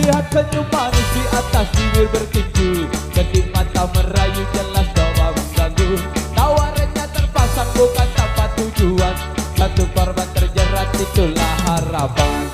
Lihat senyum manis di atas bibir berkinju, kedip mata merayu jelas coba mengganggu. Tawarannya terpasang bukan tanpa tujuan, satu korban terjerat itulah harapan.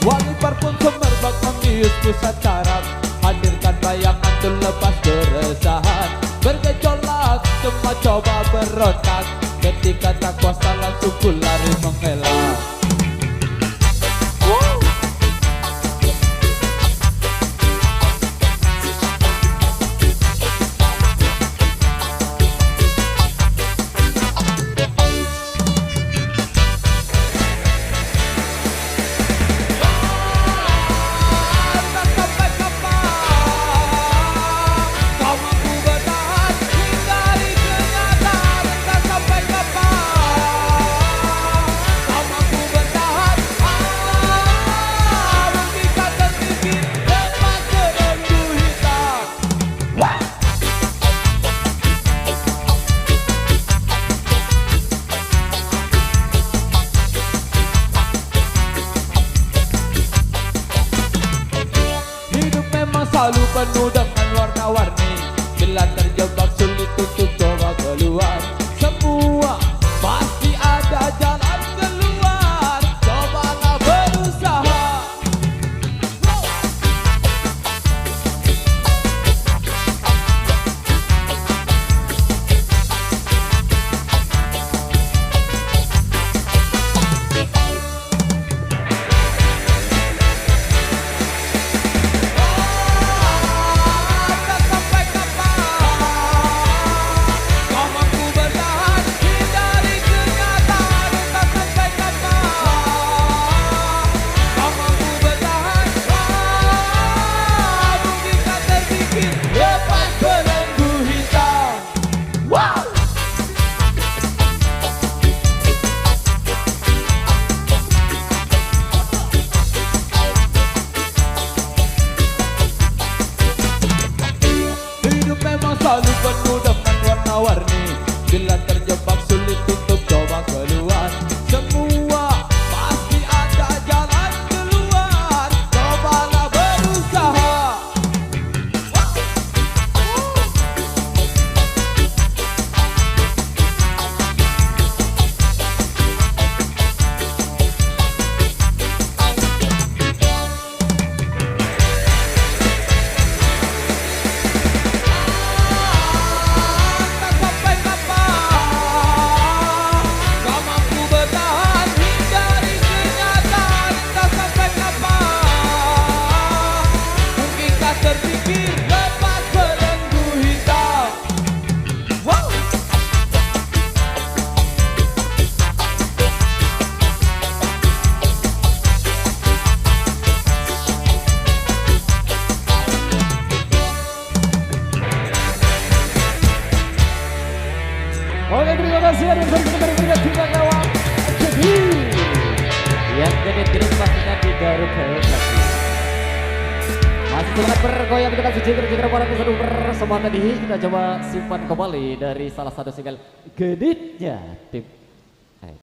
Wangi parfum semerbak membius pusat saraf, hadirkan bayangan tuh lepas keresahan. Bergejolak semua coba berontak, ketika tak kuasa langsung ku lari mengelak. Selalu penuh dengan warna-warni, bila terjebak sulit untuk coba keluar. Semua pasti ada jalan keluar, cobalah berusaha. Selalu penuh dengan warna-warni, bila terjebak sulit untuk coba keluar. Semua pasti ada jalan keluar, cobalah berusaha. Oke, terima kasih dan sampai kita berikan tiga kawan yang genit-genit pastinya di Garut Hebat. Masih semangat bergoyang kita jika para keseru bersama tadi, kita coba simpan kembali dari salah satu single genitnya tim